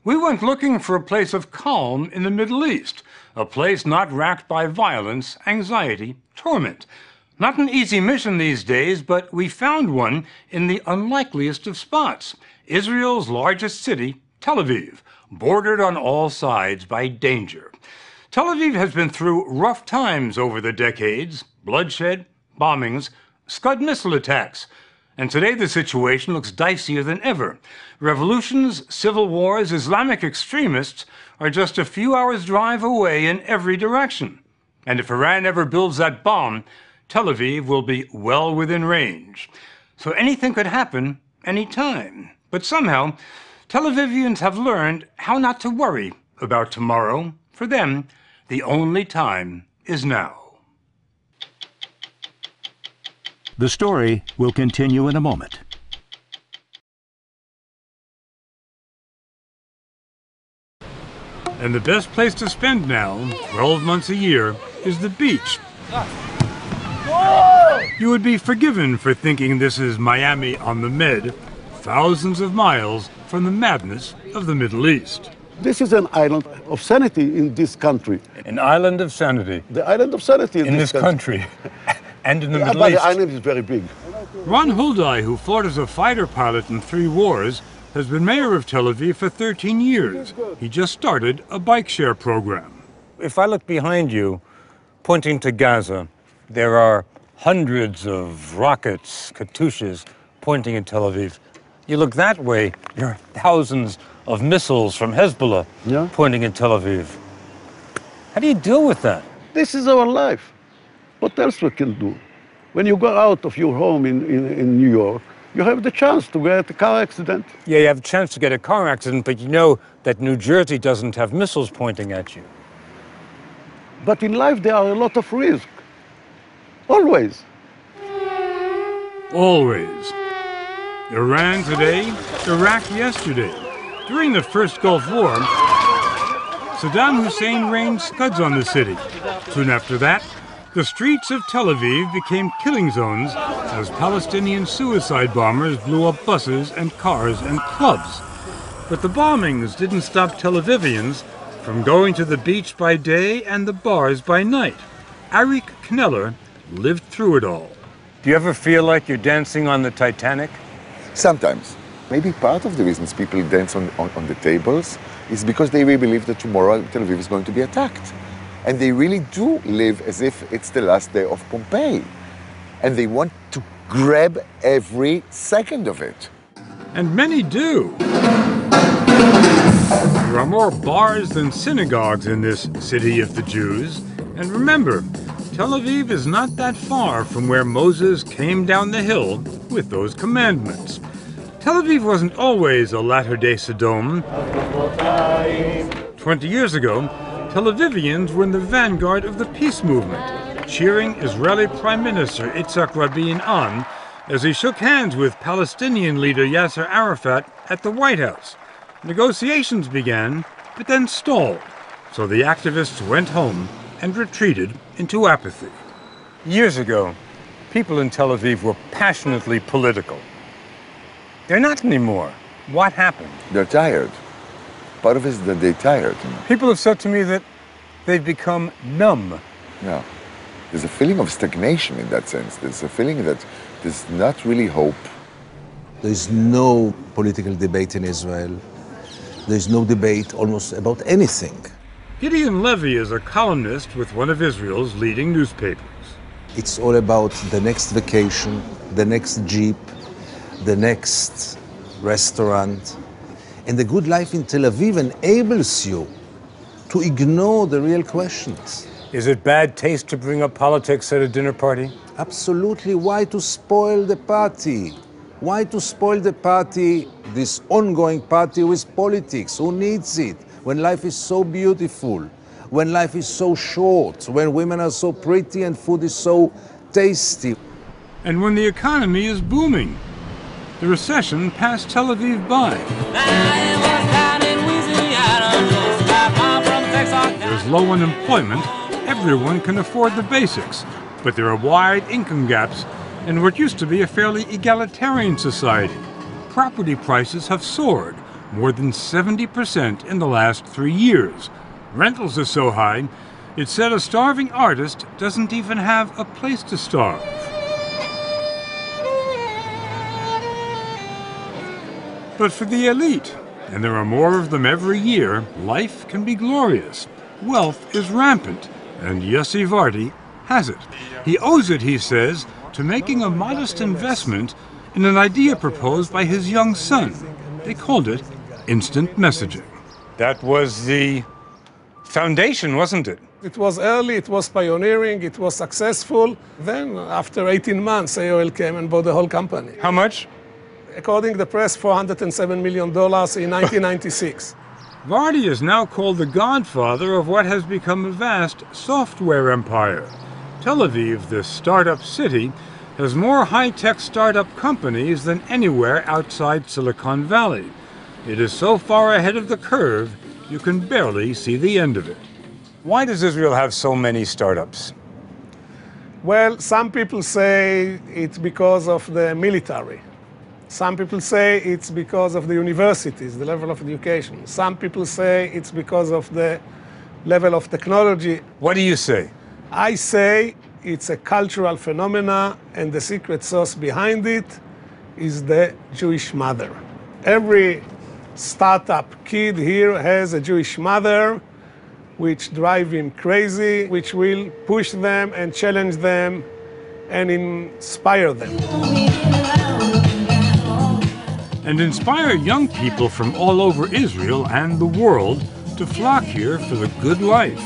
We went looking for a place of calm in the Middle East, a place not racked by violence, anxiety, torment. Not an easy mission these days, but we found one in the unlikeliest of spots, Israel's largest city, Tel Aviv, bordered on all sides by danger. Tel Aviv has been through rough times over the decades, bloodshed, bombings, Scud missile attacks. And today the situation looks dicier than ever. Revolutions, civil wars, Islamic extremists are just a few hours' drive away in every direction. And if Iran ever builds that bomb, Tel Aviv will be well within range. So anything could happen any time. But somehow, Tel Avivians have learned how not to worry about tomorrow. For them, the only time is now. The story will continue in a moment. And the best place to spend now, 12 months a year, is the beach. You would be forgiven for thinking this is Miami on the Med, thousands of miles from the madness of the Middle East. This is an island of sanity in this country. An island of sanity. The island of sanity in this country. And in the Middle but East. The island is very big. Ron Huldai, who fought as a fighter pilot in 3 wars, has been mayor of Tel Aviv for 13 years. He just started a bike share program. If I look behind you, pointing to Gaza, there are hundreds of rockets, Katyushas, pointing at Tel Aviv. You look that way, there are thousands of missiles from Hezbollah pointing at Tel Aviv. How do you deal with that? This is our life. What else we can do? When you go out of your home in New York, you have the chance to get a car accident. Yeah, you have a chance to get a car accident, but you know that New Jersey doesn't have missiles pointing at you. But in life, there are a lot of risks. Always. Always. Iran today, Iraq yesterday. During the first Gulf War, Saddam Hussein rained Scuds on the city. Soon after that, the streets of Tel Aviv became killing zones as Palestinian suicide bombers blew up buses and cars and clubs. But the bombings didn't stop Tel Avivians from going to the beach by day and the bars by night. Arik Kneller lived through it all. Do you ever feel like you're dancing on the Titanic? Sometimes. Maybe part of the reasons people dance on the tables is because they really believe that tomorrow Tel Aviv is going to be attacked. And they really do live as if it's the last day of Pompeii. And they want to grab every second of it. And many do. There are more bars than synagogues in this city of the Jews. And remember, Tel Aviv is not that far from where Moses came down the hill with those commandments. Tel Aviv wasn't always a latter-day Sodom. 20 years ago, Tel Avivians were in the vanguard of the peace movement, cheering Israeli Prime Minister Yitzhak Rabin on as he shook hands with Palestinian leader Yasser Arafat at the White House. Negotiations began, but then stalled, so the activists went home and retreated into apathy. Years ago, people in Tel Aviv were passionately political. They're not anymore. What happened? They're tired. Part of it is that they're tired. People have said to me that they've become numb. Yeah. There's a feeling of stagnation in that sense. There's a feeling that there's not really hope. There's no political debate in Israel. There's no debate almost about anything. Gideon Levy is a columnist with one of Israel's leading newspapers. It's all about the next vacation, the next Jeep, the next restaurant. And the good life in Tel Aviv enables you to ignore the real questions. Is it bad taste to bring up politics at a dinner party? Absolutely. Why to spoil the party? Why to spoil the party, this ongoing party, with politics? Who needs it? When life is so beautiful, when life is so short, when women are so pretty and food is so tasty. And when the economy is booming. The recession passed Tel Aviv by. There's low unemployment. Everyone can afford the basics. But there are wide income gaps in what used to be a fairly egalitarian society. Property prices have soared. more than 70% in the last 3 years. Rentals are so high, it's said a starving artist doesn't even have a place to starve. But for the elite, and there are more of them every year, life can be glorious. Wealth is rampant, and Yossi Wordi has it. He owes it, he says, to making a modest investment in an idea proposed by his young son. They called it instant messaging. That was the foundation, wasn't it? It was early, it was pioneering, it was successful. Then, after 18 months, AOL came and bought the whole company. How much? According to the press, $407 million in 1996. Wordi is now called the godfather of what has become a vast software empire. Tel Aviv, this startup city, has more high-tech startup companies than anywhere outside Silicon Valley. It is so far ahead of the curve, you can barely see the end of it. Why does Israel have so many startups? Well, some people say it's because of the military. Some people say it's because of the universities, the level of education. Some people say it's because of the level of technology. What do you say? I say it's a cultural phenomena, and the secret sauce behind it is the Jewish mother. Every startup kid here has a Jewish mother, which drive him crazy, which will push them and challenge them and inspire them. And inspire young people from all over Israel and the world to flock here for the good life.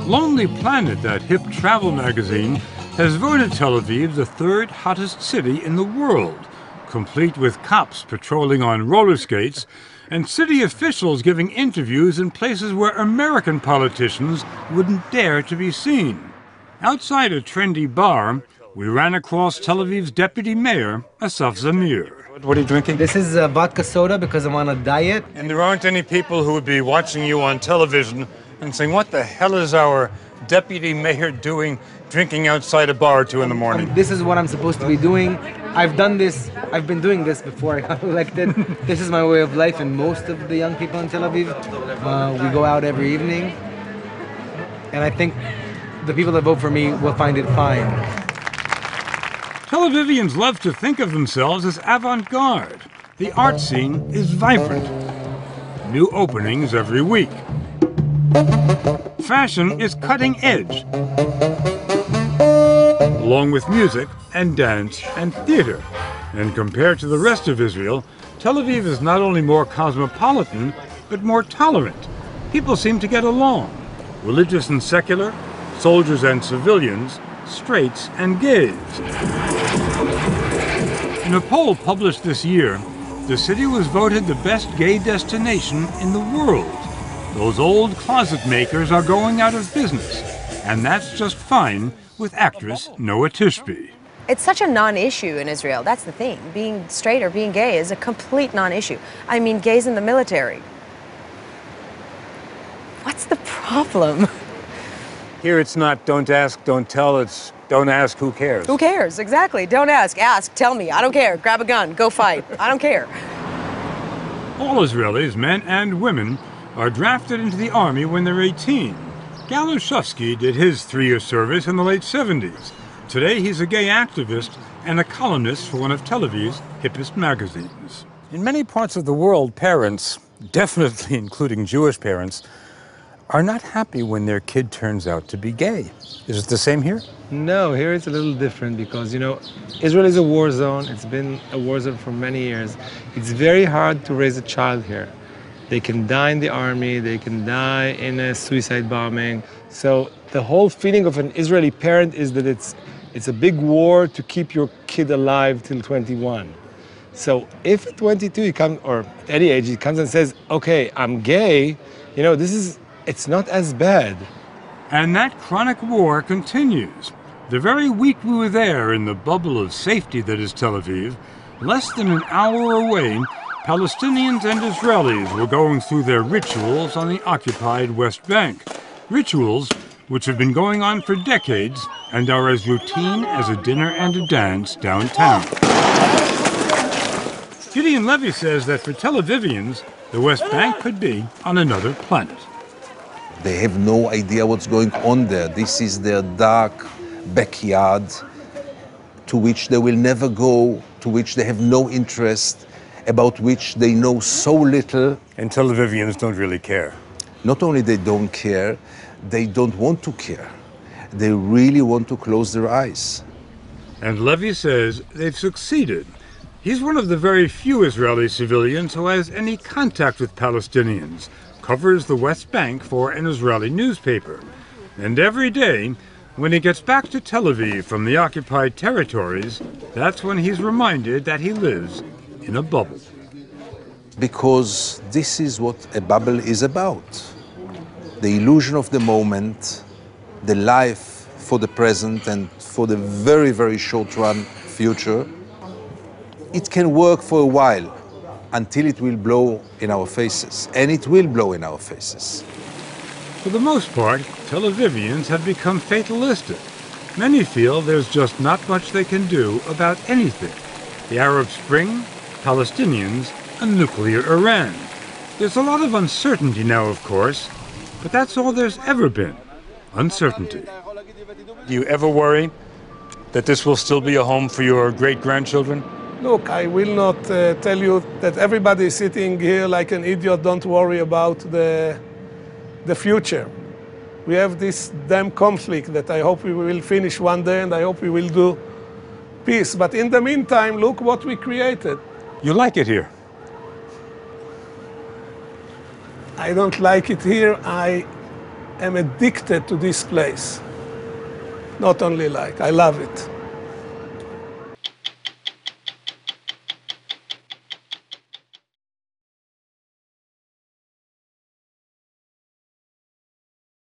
Lonely Planet, that hip travel magazine, has voted Tel Aviv the third hottest city in the world, complete with cops patrolling on roller skates and city officials giving interviews in places where American politicians wouldn't dare to be seen. Outside a trendy bar, we ran across Tel Aviv's deputy mayor, Asaf Zamir. What are you drinking? This is vodka soda because I'm on a diet. And there aren't any people who would be watching you on television and saying, what the hell is our deputy mayor doing drinking outside a bar at 2 in the morning? This is what I'm supposed to be doing. I've been doing this before I got elected. This is my way of life, and most of the young people in Tel Aviv, we go out every evening. And I think the people that vote for me will find it fine. Tel Avivians love to think of themselves as avant-garde. The art scene is vibrant. New openings every week. Fashion is cutting edge, along with music and dance and theater. And compared to the rest of Israel, Tel Aviv is not only more cosmopolitan, but more tolerant. People seem to get along. Religious and secular, soldiers and civilians, straights and gays. In a poll published this year, the city was voted the best gay destination in the world. Those old closet makers are going out of business, and that's just fine with actress Noah Tishby. It's such a non-issue in Israel. That's the thing. Being straight or being gay is a complete non-issue. I mean, gays in the military. What's the problem? Here it's not don't ask, don't tell, it's don't ask, who cares? Who cares? Exactly. Don't ask. Ask. Tell me. I don't care. Grab a gun. Go fight. I don't care. All Israelis, men and women, are drafted into the army when they're 18. Galushevsky did his 3-year service in the late 70s. Today he's a gay activist and a columnist for one of Tel Aviv's hippest magazines. In many parts of the world, parents, definitely including Jewish parents, are not happy when their kid turns out to be gay. Is it the same here? No, here it's a little different because, Israel is a war zone. It's been a war zone for many years. It's very hard to raise a child here. They can die in the army, they can die in a suicide bombing. So the whole feeling of an Israeli parent is that it's a big war to keep your kid alive till 21. So if at 22 he comes, or at any age, he comes and says, okay, I'm gay, it's not as bad. And that chronic war continues. The very week we were there in the bubble of safety that is Tel Aviv, less than an hour away, Palestinians and Israelis were going through their rituals on the occupied West Bank. Rituals which have been going on for decades and are as routine as a dinner and a dance downtown. Gideon Levy says that for Tel Avivians, the West Bank could be on another planet. They have no idea what's going on there. This is their dark backyard to which they will never go, to which they have no interest, about which they know so little. And Tel Avivians don't really care. Not only they don't care, they don't want to care. They really want to close their eyes. And Levy says they've succeeded. He's one of the very few Israeli civilians who has any contact with Palestinians, covers the West Bank for an Israeli newspaper. And every day, when he gets back to Tel Aviv from the occupied territories, that's when he's reminded that he lives in a bubble. Because this is what a bubble is about. The illusion of the moment, the life for the present and for the very, very short run future. It can work for a while until it will blow in our faces, and it will blow in our faces. For the most part, Tel Avivians have become fatalistic. Many feel there's just not much they can do about anything. The Arab Spring, Palestinians, a nuclear Iran. There's a lot of uncertainty now, of course, but that's all there's ever been, uncertainty. Do you ever worry that this will still be a home for your great-grandchildren? Look, I will not tell you that everybody is sitting here like an idiot, don't worry about the future. We have this damn conflict that I hope we will finish one day, and I hope we will do peace. But in the meantime, look what we created. You like it here? I don't like it here. I am addicted to this place. Not only like, I love it.